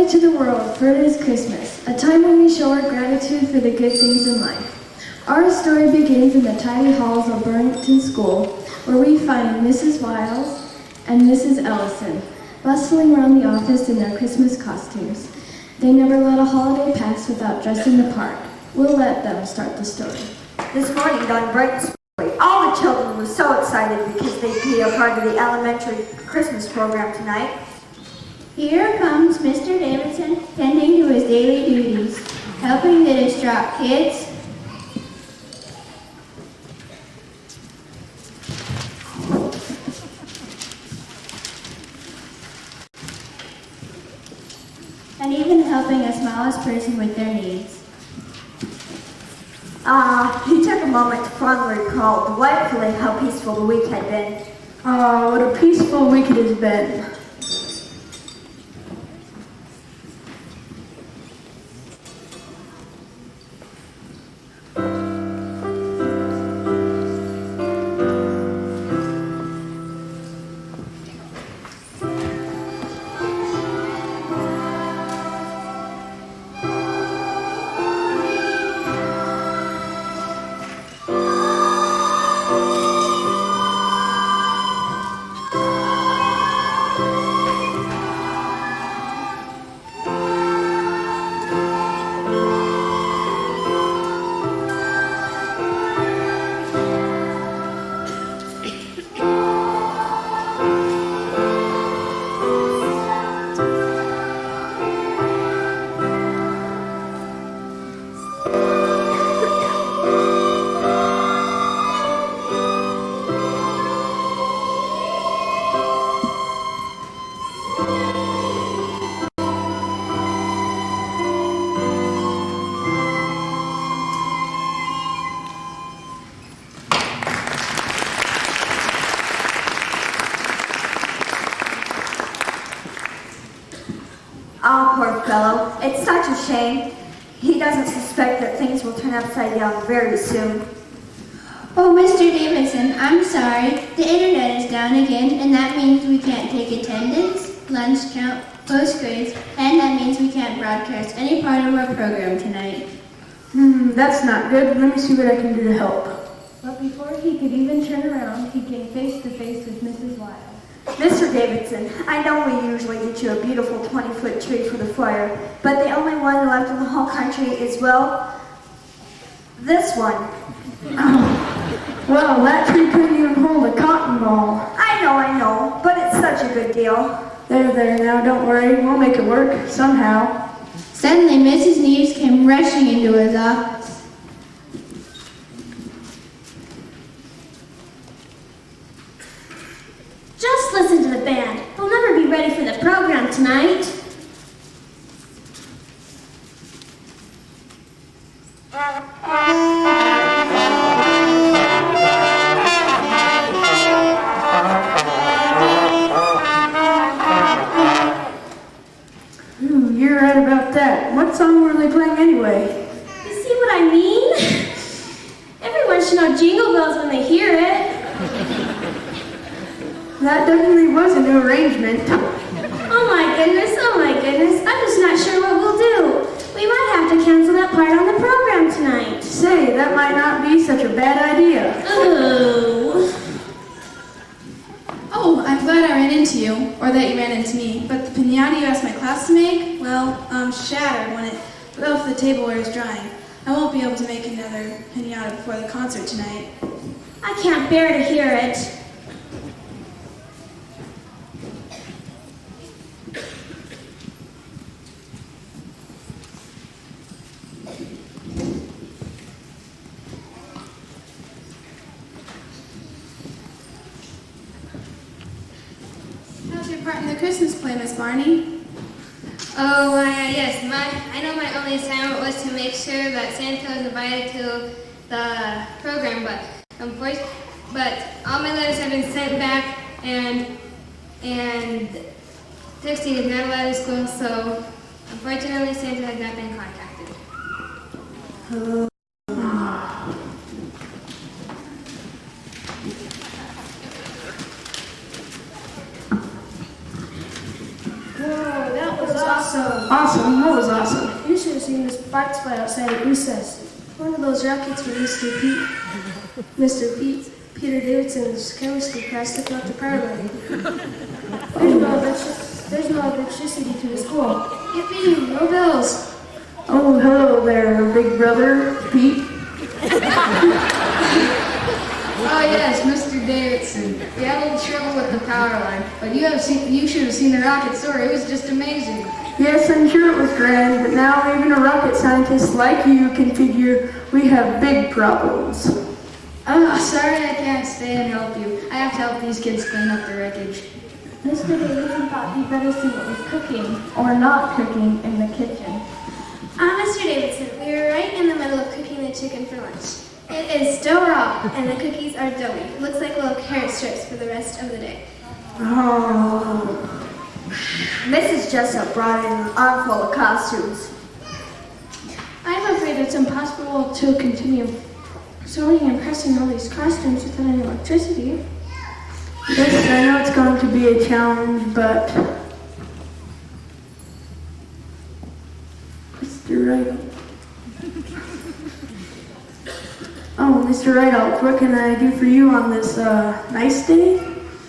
Joy to the world, for it is Christmas, a time when we show our gratitude for the good things in life. Our story begins in the tiny halls of Burlington School, where we find Mrs. Wiles and Mrs. Ellison, bustling around the office in their Christmas costumes. They never let a holiday pass without dressing the part. We'll let them start the story. This morning on Brighton School, all the children were so excited because they'd be a part of the elementary Christmas program tonight. Here comes Mr. Davidson, tending to his daily duties, helping the distraught kids, and even helping a smallest person with their needs. He took a moment to fondly recall delightfully how peaceful the week had been. What a peaceful week it has been. Oh, poor fellow. It's such a shame. He doesn't suspect that things will turn upside down very soon. Oh, Mr. Davidson, I'm sorry. The internet is down again, and that means we can't take attendance, lunch count, post grades, and that means we can't broadcast any part of our program tonight. That's not good. Let me see what I can do to help. But before he could even turn around, he came face to face with Mrs. Wiles. Mr. Davidson, I know we usually get you a beautiful 20-foot tree for the fire, but the only one left in the whole country is, well, this one. Well, that tree couldn't even hold a cotton ball. I know, but it's such a good deal. There, now, don't worry. We'll make it work, somehow. Suddenly, Mrs. Neves came rushing into his office. Just listen to the band. They'll never be ready for the program tonight. You're right about that. What song were they playing anyway? You see what I mean? Everyone should know Jingle Bells when they hear it. That definitely was a new arrangement. Oh my goodness. I'm just not sure what we'll do. We might have to cancel that part on the program tonight. Say, that might not be such a bad idea. Ooh. Oh, I'm glad I ran into you, or that you ran into me. But the piñata you asked my class to make, well, shattered when it fell off the table where it was drying. I won't be able to make another piñata before the concert tonight. I can't bear to hear it. How's your part in the Christmas play, Miss Barney? Oh, yes. I know my only assignment was to make sure that Santa was invited to the program, but all my letters have been sent back, and texting is not allowed in school, so unfortunately Santa has not been contacted. Whoa, that was awesome. awesome. Awesome? What was awesome? You should have seen this sparks fly outside at recess. One of those rockets from Peter Davidson's chemistry class took out the power line. There's no electricity to the school. Yippee, no bells. Oh, hello there, big brother, Pete. Oh yes, Mr. Davidson. We had a little trouble with the power line, but you should have seen the rocket soar. It was just amazing. Yes, I'm sure it was grand, but now even a rocket scientist like you can figure we have big problems. Oh, sorry I can't stay and help you. I have to help these kids clean up the wreckage. Mr. Davidson thought he'd better see what was cooking or not cooking in the kitchen. Mr. Davidson, we were right in the middle of cooking the chicken for lunch. It is still raw, and the cookies are doughy. Looks like little carrot strips for the rest of the day. Oh. Mrs. Jessup brought in an armful of costumes. I'm afraid it's impossible to continue sewing and pressing all these costumes without any electricity. Yes, I know it's going to be a challenge, but... Mr. Rideout. Oh, Mr. Rideout, what can I do for you on this nice day?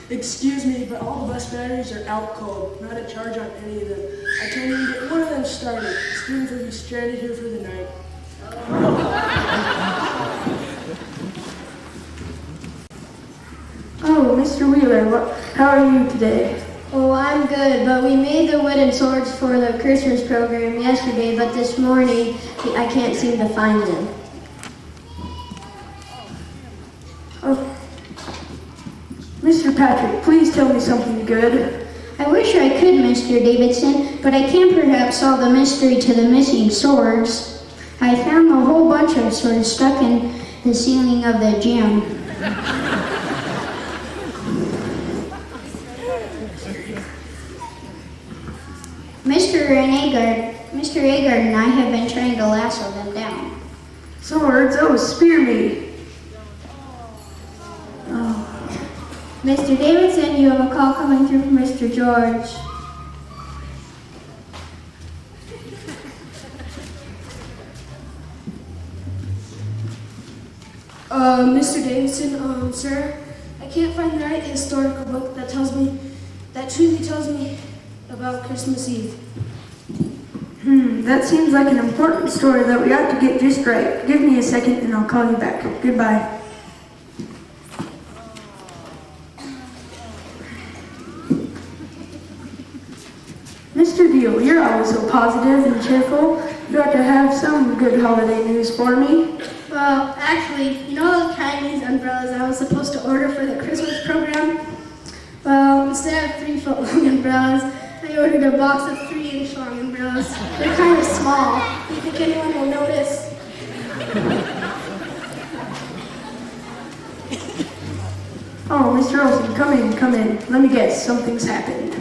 Excuse me, but all the bus batteries are out cold. Not a charge on any of them. I can't even get one of them started. Students will be stranded here for the night. Oh, Mr. Wheeler, how are you today? Oh, I'm good, but we made the wooden swords for the Christmas program yesterday, but this morning I can't seem to find them. Oh, Mr. Patrick, please tell me something good. I wish I could, Mr. Davidson, but I can perhaps solve the mystery to the missing swords. I found a whole bunch of swords stuck in the ceiling of the gym. Mr. Agard and I have been trying to lasso them down. Swords? Oh, spear me. Oh. Mr. Davidson, you have a call coming through from Mr. George. Mr. Davidson, sir, I can't find the right historical book that truly tells me about Christmas Eve. That seems like an important story that we ought to get just right. Give me a second and I'll call you back. Goodbye. Mr. Deal, you're always so positive and cheerful. You ought to have some good holiday news for me. Well, actually, you know those Chinese umbrellas I was supposed to order for the Christmas program? Well, instead of 3-foot-long umbrellas, I ordered a box of 3-inch long umbrellas. They're kind of small. Do you think anyone will notice? Oh, Mr. Olson, come in. Let me guess, something's happened.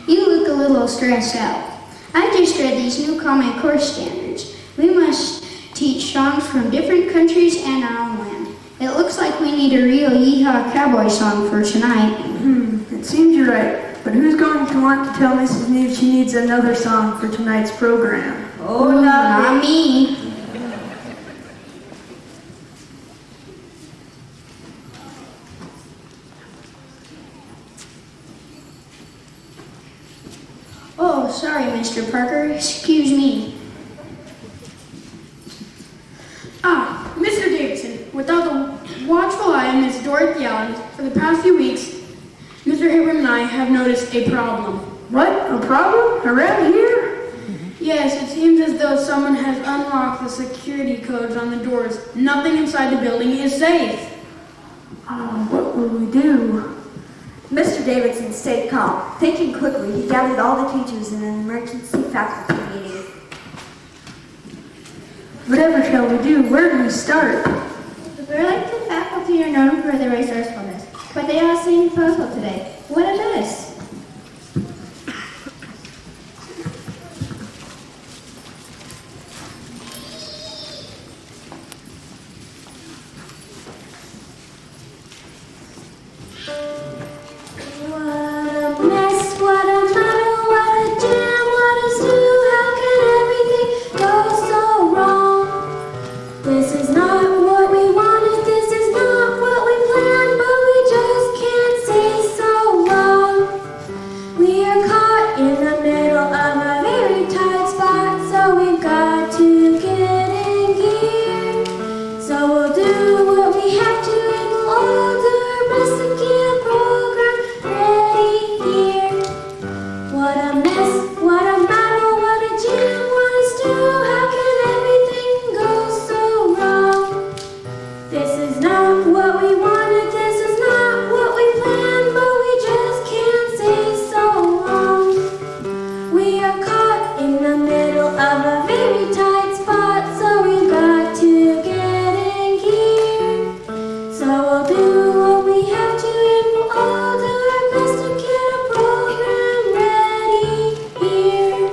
You look a little stressed out. I just read these new Common Core standards. We must teach songs from different countries and our own land. It looks like we need a real yeehaw cowboy song for tonight. It seems you're right. But who's going to want to tell Mrs. Neve she needs another song for tonight's program? Oh, not me. Oh, sorry, Mr. Parker. Excuse me. Mr. Davidson, without the watchful eye of Miss Dorothy Allen, for the past few weeks, Mr. Abram and I have noticed a problem. What? A problem? Around here? Yes, it seems as though someone has unlocked the security codes on the doors. Nothing inside the building is safe. Oh, what will we do? Mr. Davidson stayed calm. Thinking quickly, he gathered all the teachers in an emergency faculty meeting. Whatever shall we do? Where do we start? The Burlington faculty are known for their resourcefulness, but they all seem puzzled today. What is this? What a mess, what a muddle, what a jam, what a stew. This is not what we wanted, this is not what we planned, but we just can't stay so long. We are caught in the middle of a very tight spot, so we've got to get in gear. So we'll do what we have to, and we'll all do our best to get a program ready here.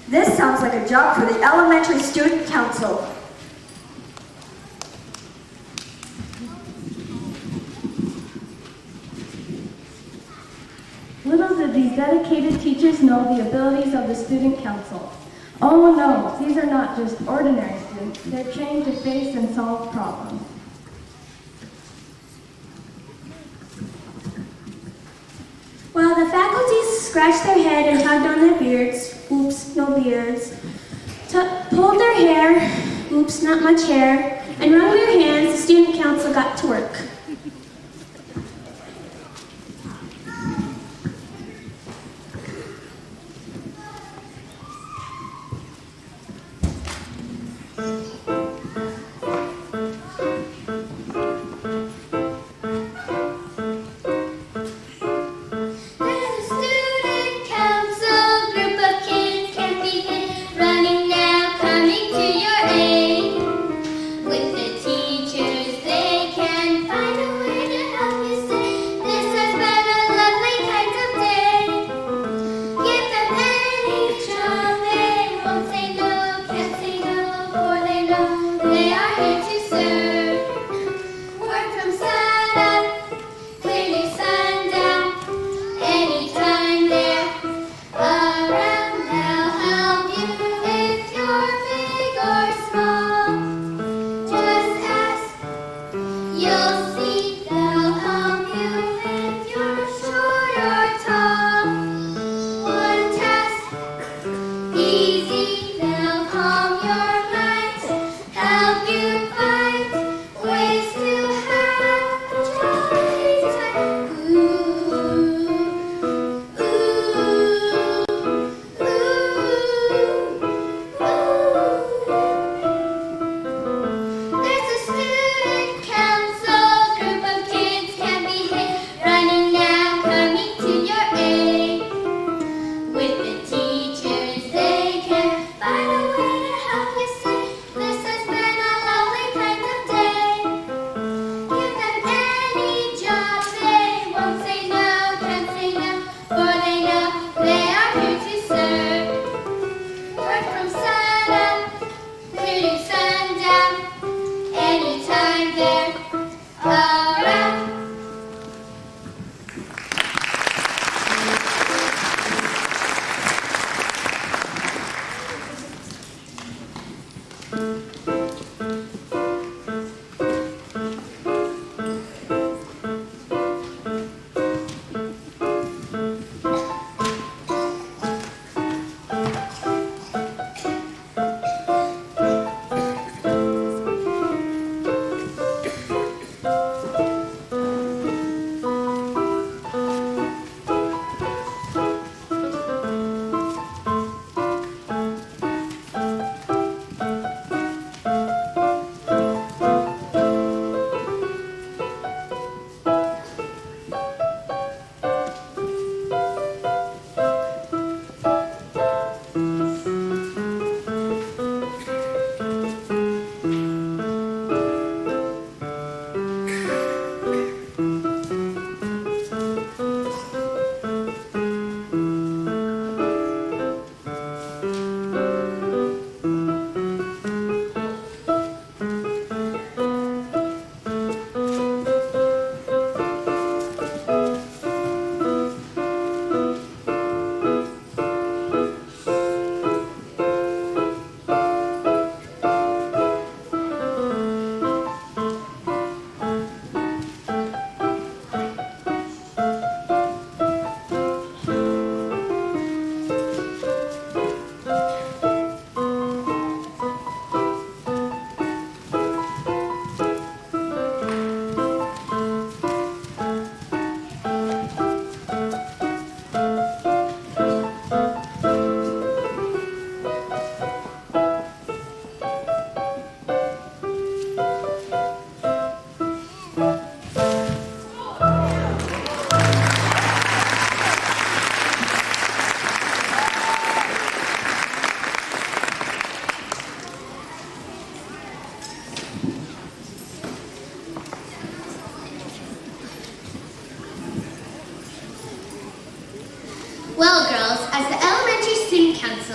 This sounds like a job for the Elementary Student Council. Little did these dedicated teachers know the abilities of the student council. Oh no, these are not just ordinary students. They're trained to face and solve problems. While the faculty scratched their head and tugged on their beards, oops, no beards, pulled their hair, oops, not much hair, and wrung their hands, the student council got to work. There's a student council, group of kids can't be hid, running now, coming to your aid. With the teachers they can fight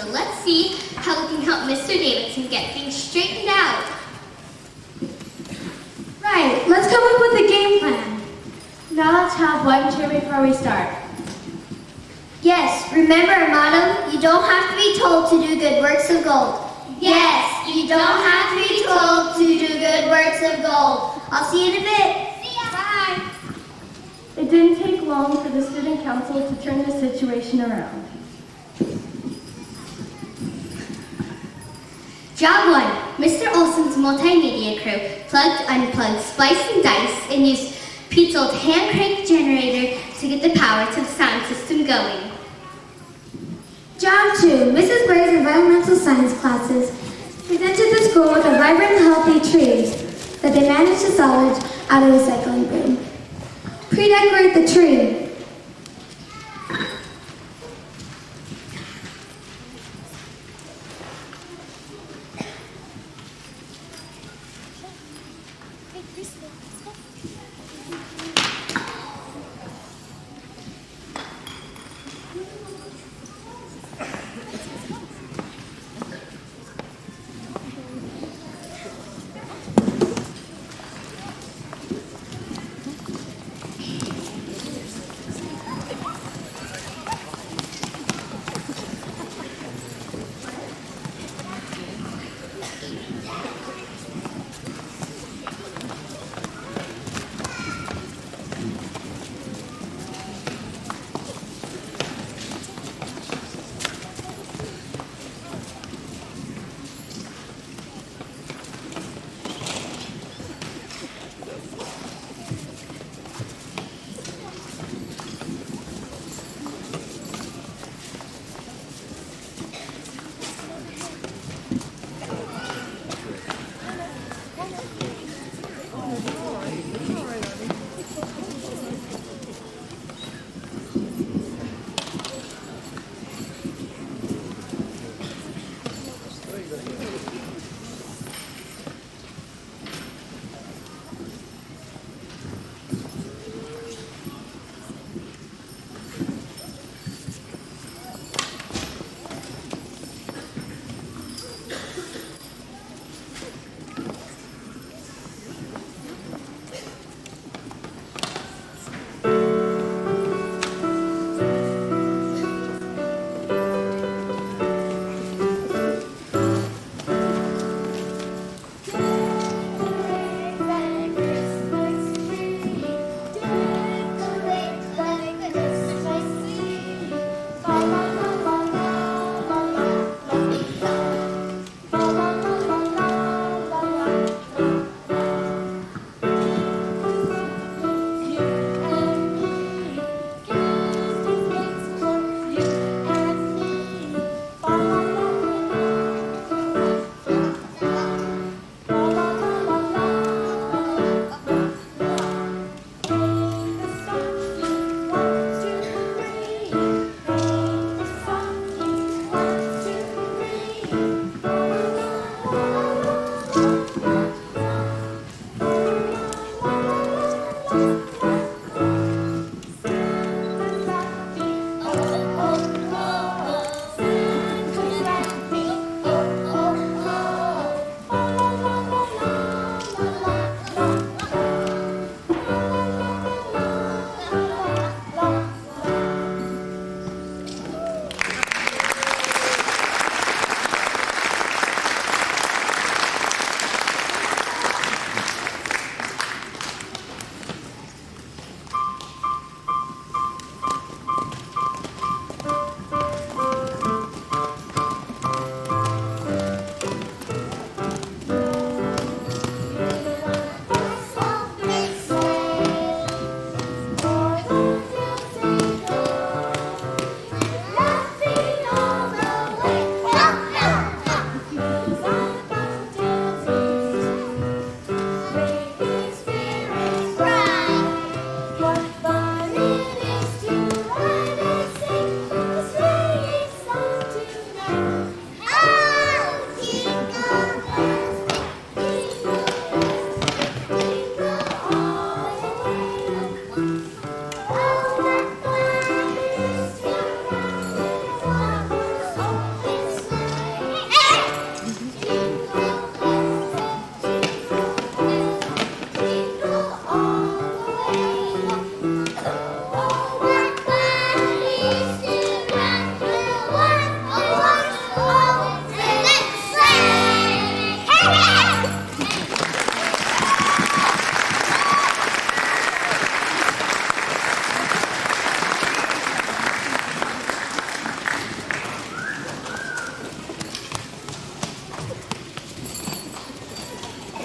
So let's see how we can help Mr. Davidson get things straightened out. Right, let's come up with a game plan. Now let's have one cheer before we start. Yes, remember our motto, you don't have to be told to do good works of gold. Yes, you don't have to be told to do good works of gold. I'll see you in a bit. See ya. Bye. It didn't take long for the student council to turn the situation around. Job 1. Mr. Olson's multimedia crew plugged, unplugged, spliced, and diced, and used Pete's old hand-crank generator to get the power to the sound system going. Job 2. Mrs. Blair's environmental science classes presented the school with a vibrant, healthy tree that they managed to salvage out of a recycling bin. Pre-decorate the tree.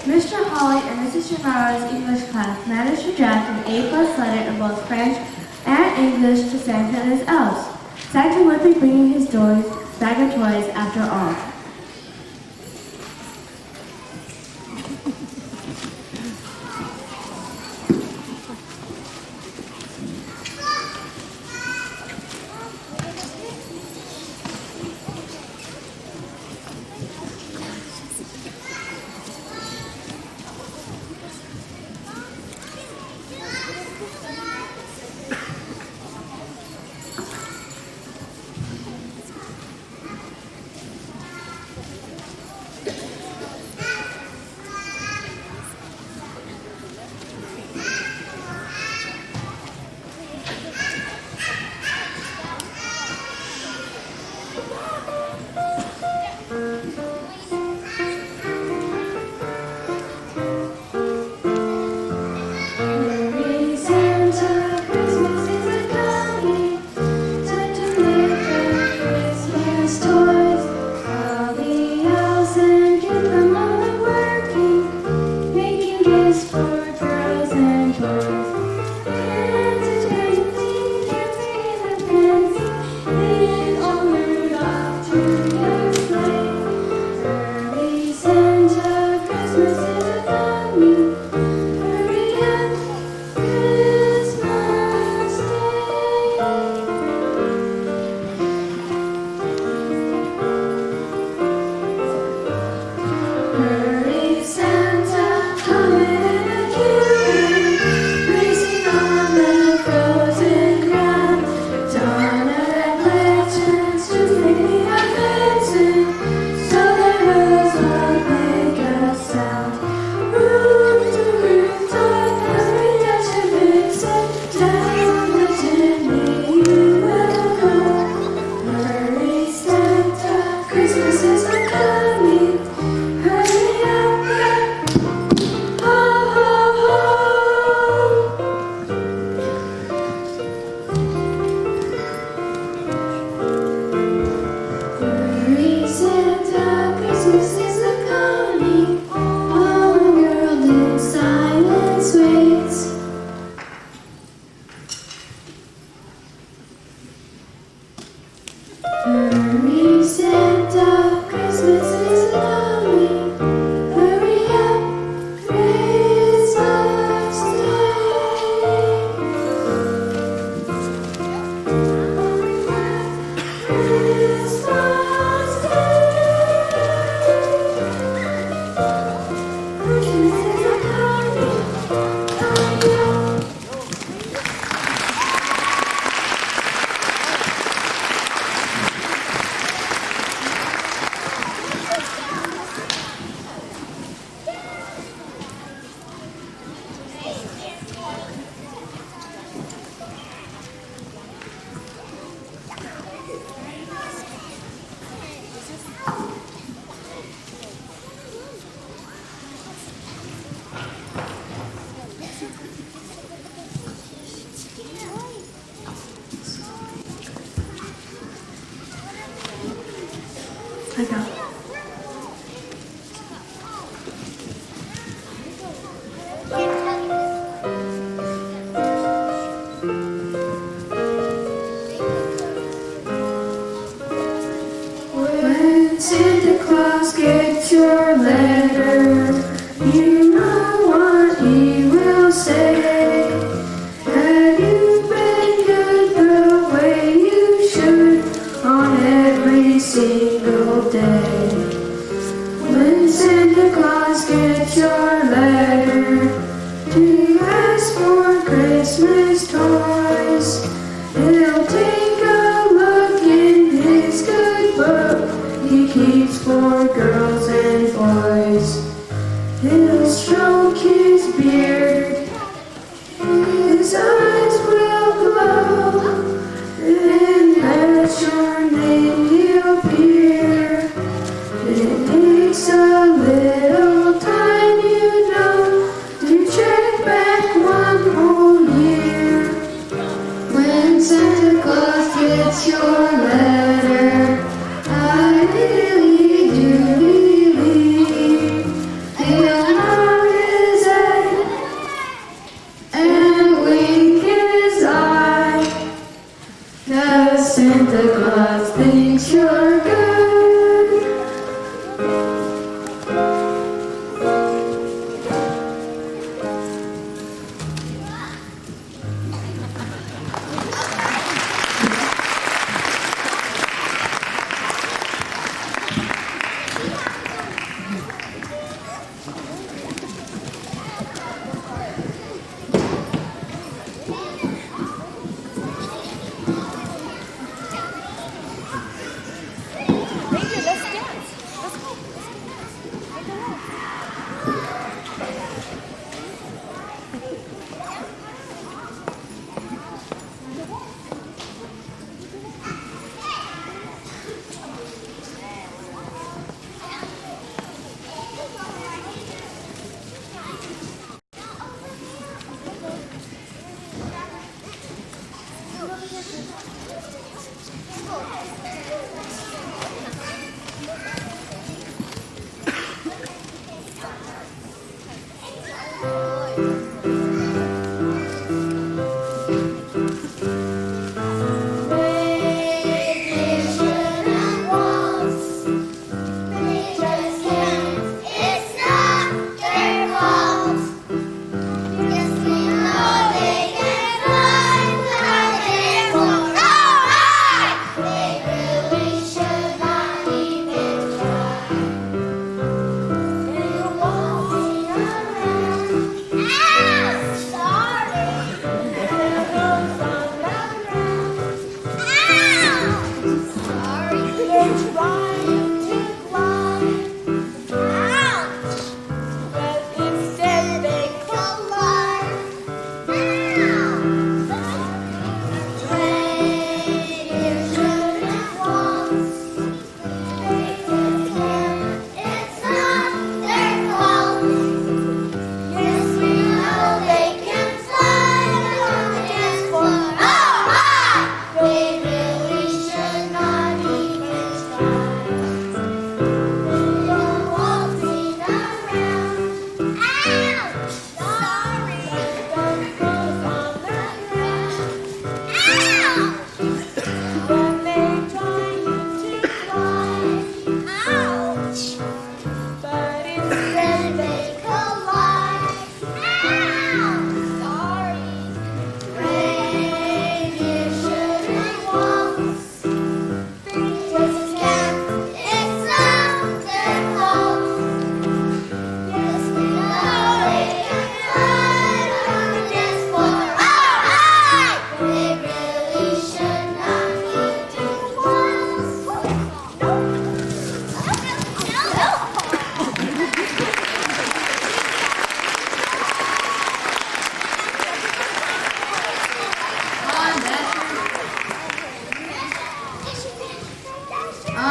Mr. Holly and Mrs. Shimara's English class managed to draft an A+ letter in both French and English to Santa and his elves. Santa would be bringing his bag of toys after all. When Santa Claus gets your letter, you know what he will say. Have you been good the way you should on every single day? When Santa Claus gets your letter, do you ask for Christmas toys? He'll take a look in his good book he keeps for girls and boys. He'll stroke his beard, his eyes will glow, and at your name he'll peer. It takes a little time, you know, to check back one whole year. When Santa Claus gets your letter, I really do believe he'll know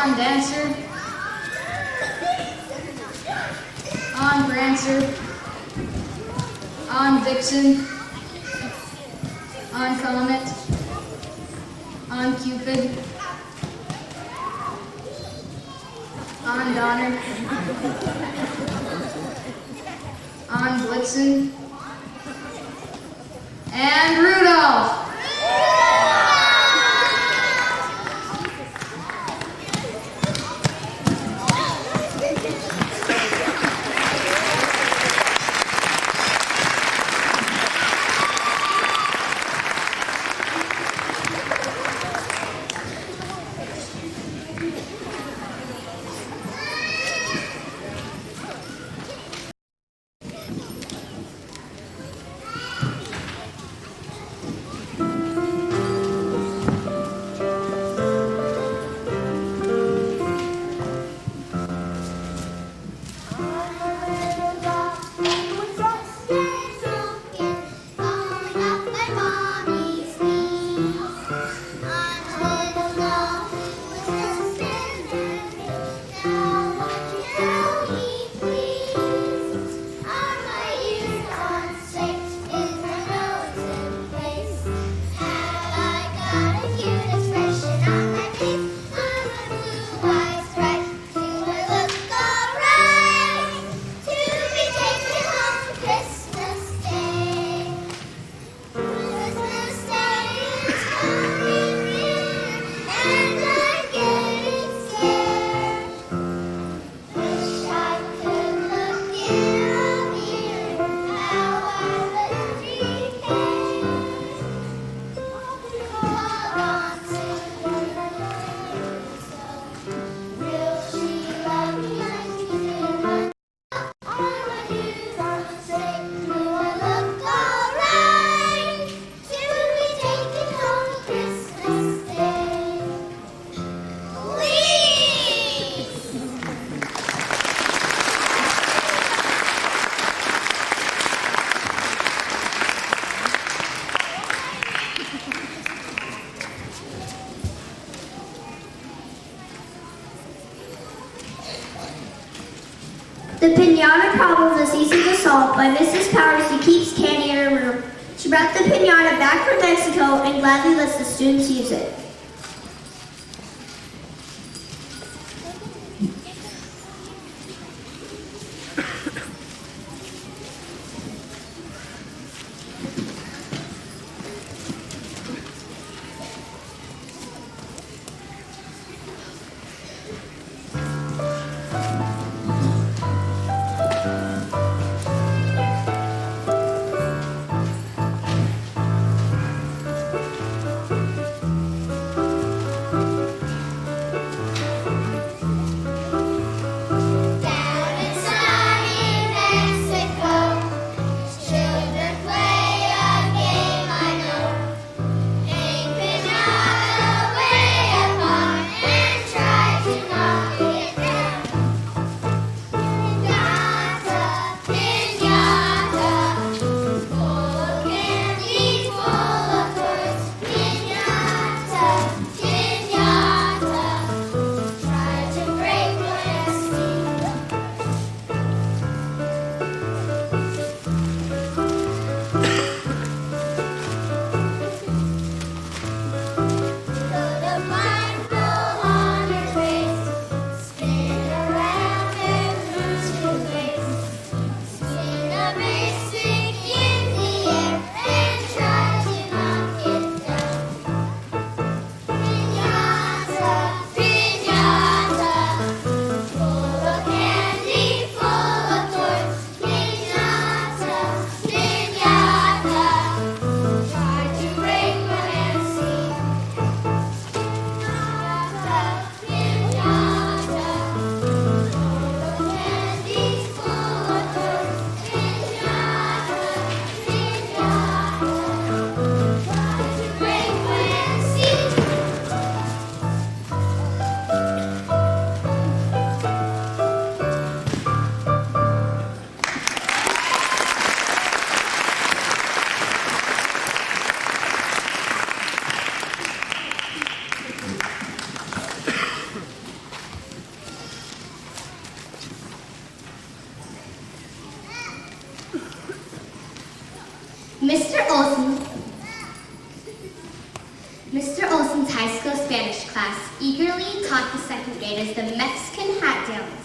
On, Dancer. On, Prancer. On, Vixen. On, Comet. On, Cupid. On, Donner. On, Blitzen. And Rudolph. The pinata problem is easy to solve by Mrs. Powers, who keeps candy in her room. She brought the pinata back from Mexico and gladly lets the students use it. Olson. Mr. Olson's high school Spanish class eagerly taught the second graders the Mexican hat dance.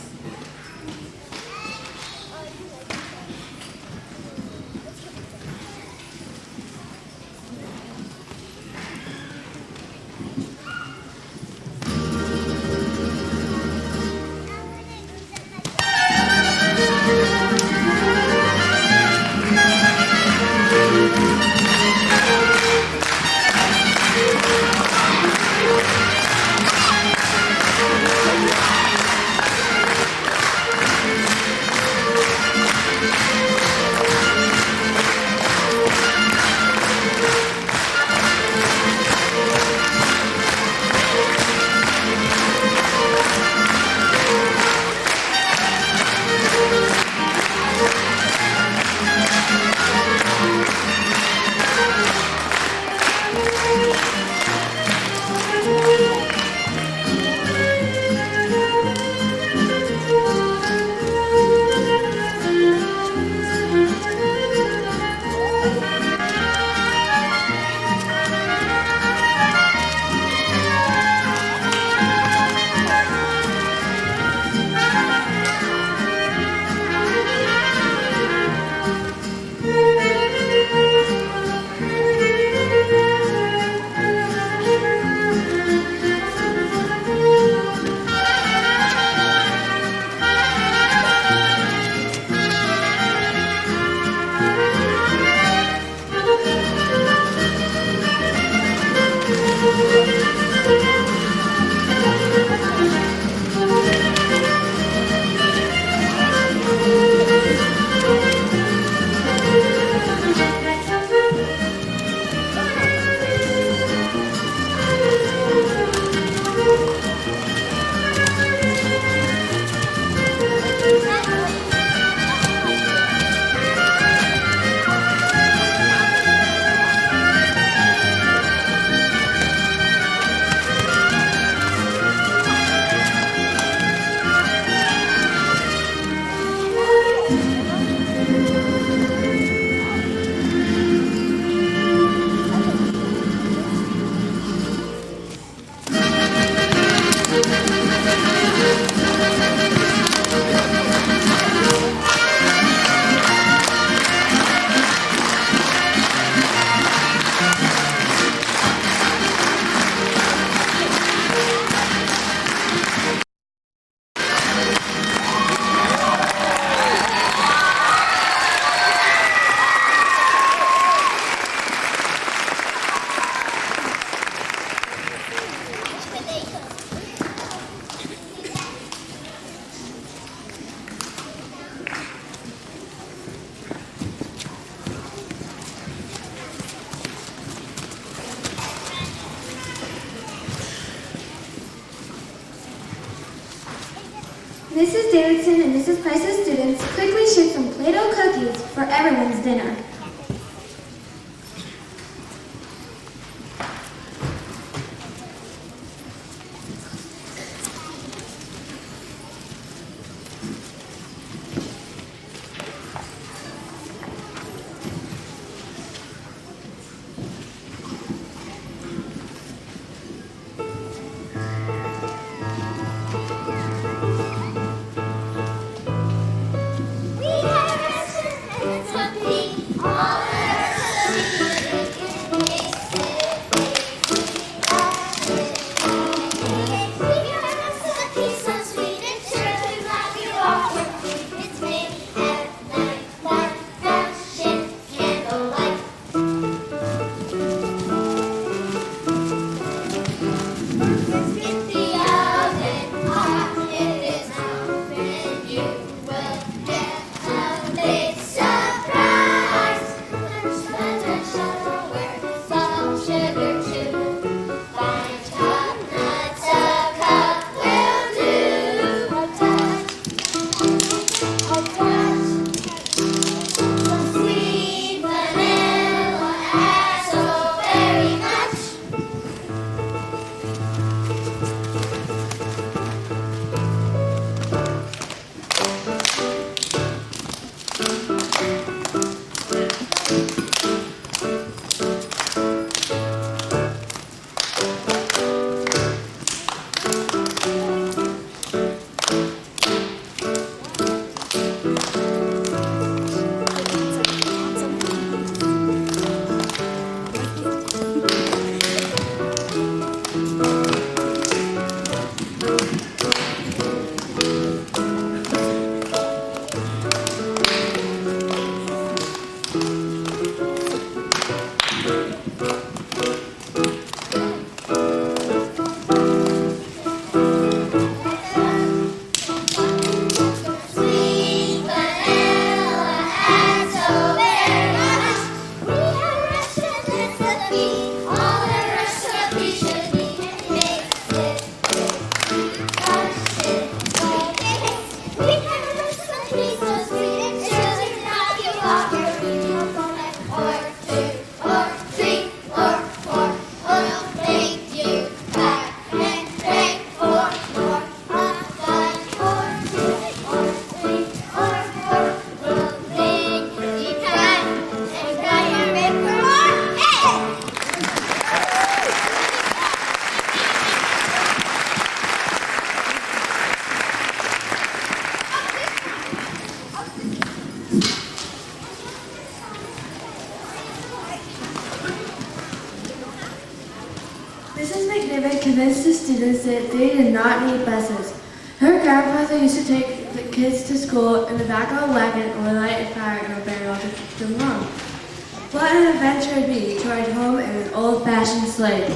Mrs. Davidson and Mrs. Price's students quickly shook some Play-Doh cookies for everyone's dinner. We have a restaurant and something convinced the students that they did not need buses. Her grandfather used to take the kids to school in the back of a wagon or light a fire in a barrel to keep them warm. What an adventure it would be to ride home in an old-fashioned sleigh.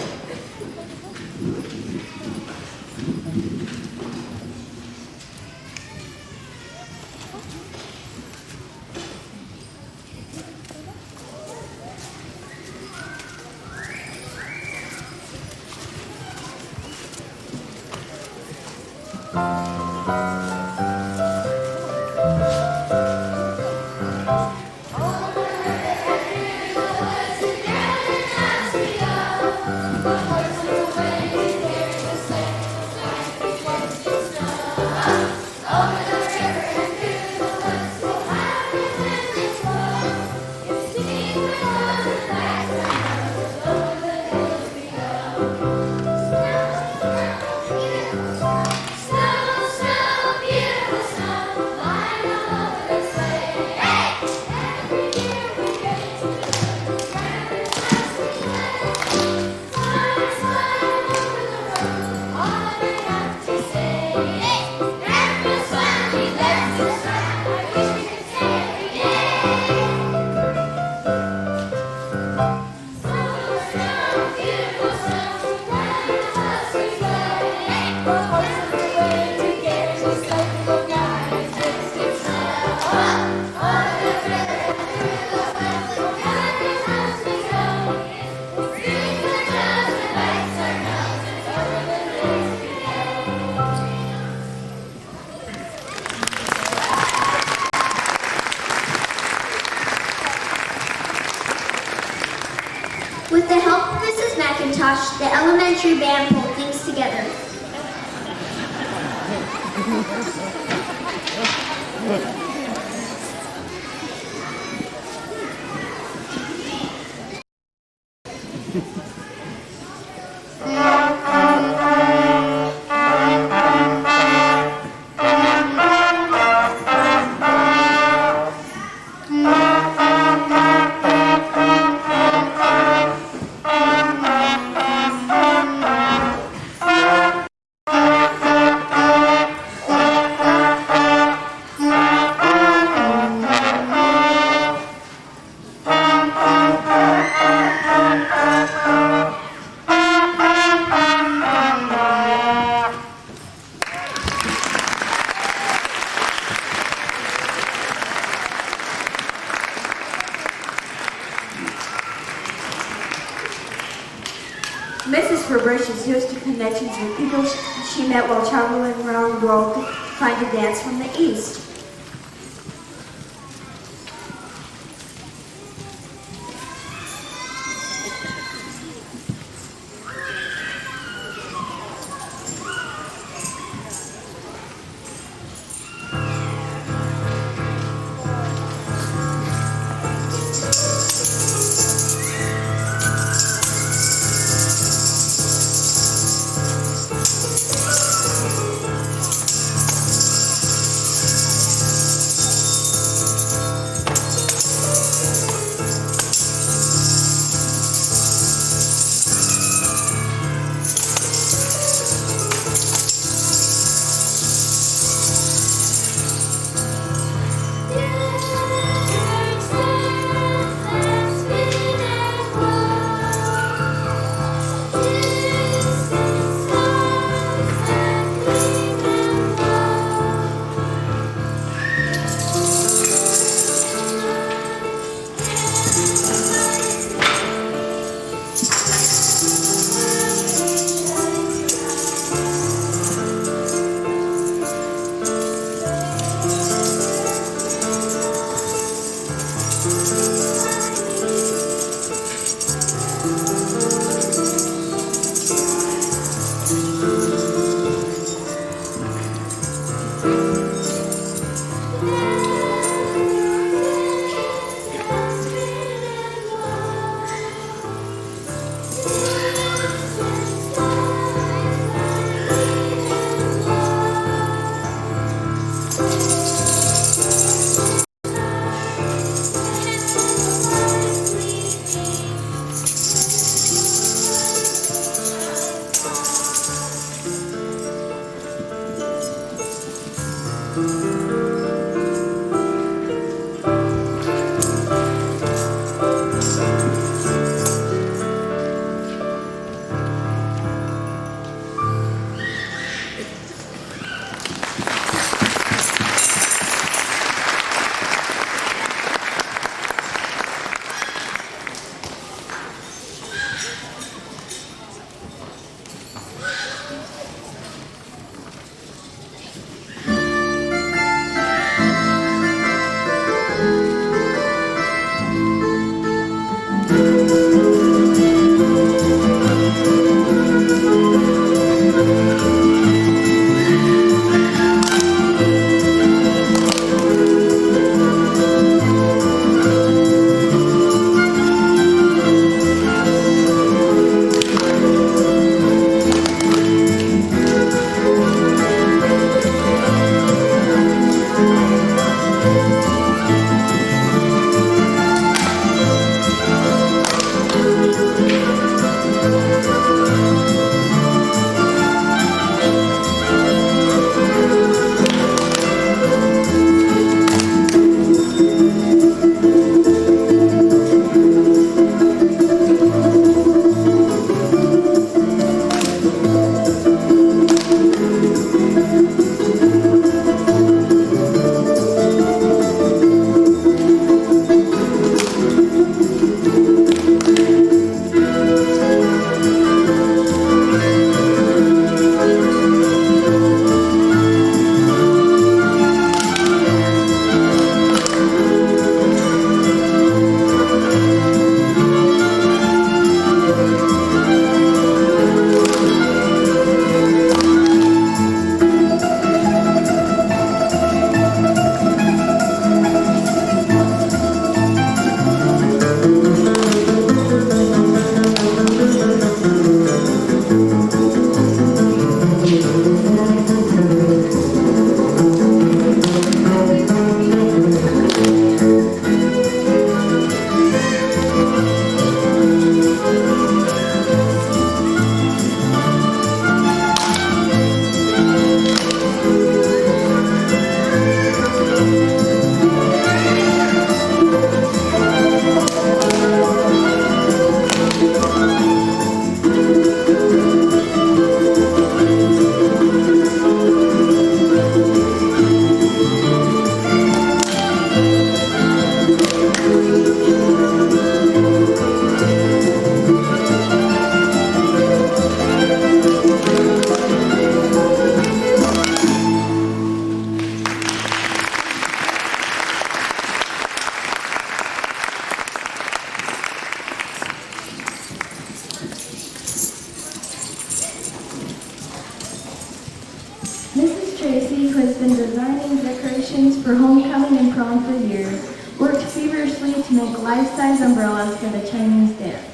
With the help of Mrs. McIntosh, the elementary band pulled things together. Mrs. Fabrish is used to connections with people she met while traveling around the world to find a dance from the East. Mrs. Tracy, who has been designing decorations for homecoming and prom for years, worked feverishly to make life-size umbrellas for the Chinese dance.